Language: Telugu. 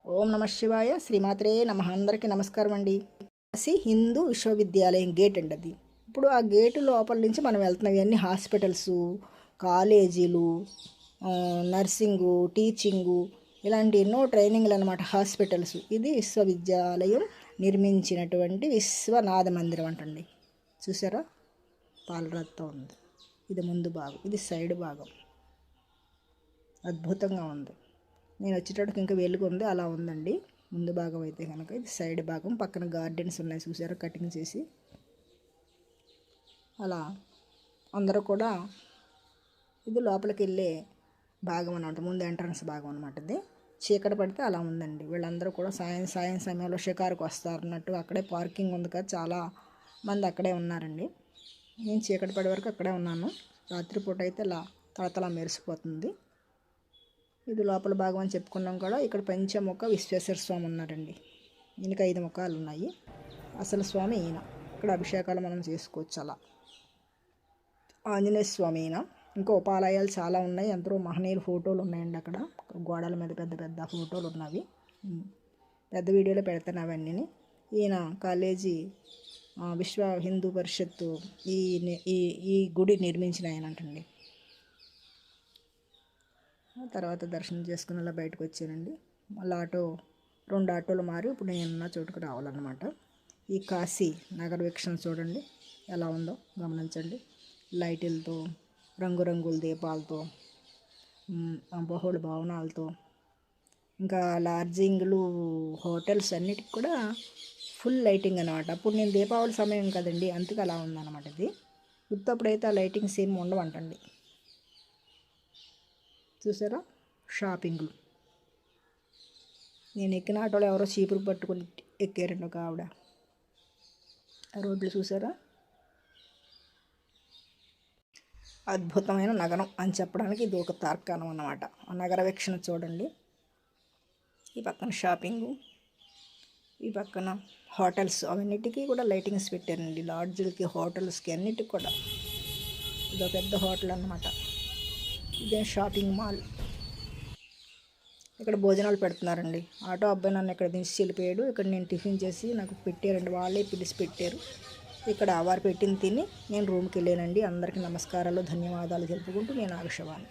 ఓం నమ శివాయ. శ్రీమాత్రే నమ. అందరికీ నమస్కారం అండి. కాశీ హిందూ విశ్వవిద్యాలయం గేట్ అండి అది. ఇప్పుడు ఆ గేటు లోపల నుంచి మనం వెళ్తున్నాం. ఇవన్నీ హాస్పిటల్స్, కాలేజీలు, నర్సింగు, టీచింగు, ఇలాంటి ఎన్నో ట్రైనింగ్లు అనమాట. హాస్పిటల్స్. ఇది విశ్వవిద్యాలయం నిర్మించినటువంటి విశ్వనాథ మందిరం అంటండి. చూసారా, పాలరాతితో ఉంది. ఇది ముందు భాగం, ఇది సైడ్ భాగం. అద్భుతంగా ఉంది. నేను వచ్చేటప్పటికి ఇంకా వెలుగు ఉంది, అలా ఉందండి. ముందు భాగం అయితే కనుక ఇది సైడ్ భాగం. పక్కన గార్డెన్స్ ఉన్నాయి చూసారా, కటింగ్ చేసి. అలా అందరూ కూడా ఇది లోపలికి వెళ్ళే భాగం అనమాట. ముందు ఎంట్రన్స్ భాగం అనమాట. ఇది చీకటి పడితే అలా ఉందండి. వీళ్ళందరూ కూడా సాయం సమయంలో షికారుకు వస్తారన్నట్టు అక్కడే పార్కింగ్ ఉంది కదా, చాలా మంది అక్కడే ఉన్నారండి. నేను చీకటి పడే వరకు అక్కడే ఉన్నాను. రాత్రిపూట అయితే ఇలా తలతలా మెరిసిపోతుంది. ఇది లోపల భాగం అని చెప్పుకున్నాం కూడా. ఇక్కడ పంచముఖ విశ్వేశ్వర స్వామి ఉన్నారండి. ఈయనకి 5 ముఖాలు ఉన్నాయి. అసలు స్వామి ఈయన. ఇక్కడ అభిషేకాలు మనం చేసుకోవచ్చు. అలా ఆంజనేయ స్వామి ఈయన. ఇంకా ఉపాలయాలు చాలా ఉన్నాయి. ఎందరో మహనీయుల ఫోటోలు ఉన్నాయండి అక్కడ. గోడల మీద పెద్ద పెద్ద ఫోటోలు ఉన్నవి. పెద్ద వీడియోలో పెడతాను అవన్నీ. ఈయన కాలేజీ విశ్వ హిందూ పరిషత్తు ఈ గుడి నిర్మించిన ఆయన అంటండి. తర్వాత దర్శనం చేసుకుని అలా బయటకు వచ్చానండి. మళ్ళీ 2 ఆటోలు మారి ఇప్పుడు నేనున్న చోటుకు రావాలన్నమాట. ఈ కాశీ నగర వీక్షణ చూడండి ఎలా ఉందో గమనించండి. లైట్లతో, రంగురంగుల దీపాలతో, బహుళ భవనాలతో, ఇంకా లాడ్జింగ్లు, హోటల్స్ అన్నిటికి కూడా ఫుల్ లైటింగ్ అనమాట. అప్పుడు నేను దీపావళి సమయం కదండి, అందుకు అలా ఉందన్నమాట. ఇది ఉత్తప్పుడైతే ఆ లైటింగ్స్ ఏమి ఉండవంటండి. చూసారా, షాపింగ్లు. నేను ఎక్కిన ఆటోలో ఎవరో చీపురు పట్టుకుని ఎక్కారండి ఒక ఆవిడ. రోడ్లు చూసారా. అద్భుతమైన నగరం అని చెప్పడానికి ఇది ఒక తార్కాణం అన్నమాట. ఆ నగర వీక్షణ చూడండి. ఈ పక్కన షాపింగు, ఈ పక్కన హోటల్స్, అవన్నిటికీ కూడా లైటింగ్స్ పెట్టారండి. లాడ్జ్లకి, హోటల్స్కి, అన్నిటికి కూడా. ఇదో పెద్ద హోటల్ అన్నమాట. ఇదే షాపింగ్ మాల్. ఇక్కడ భోజనాలు పెడుతున్నారండి. ఆటో అబ్బాయి నన్ను ఇక్కడ దించి వెళ్ళిపోయాడు. ఇక్కడ నేను టిఫిన్ చేసి నాకు పెట్టారండి. వాళ్ళే పిలిచి పెట్టారు. ఇక్కడ వారు పెట్టింది తిని నేను రూమ్కి వెళ్ళానండి. అందరికీ నమస్కారాలు, ధన్యవాదాలు తెలుపుకుంటూ నేను ఆగశవాణి.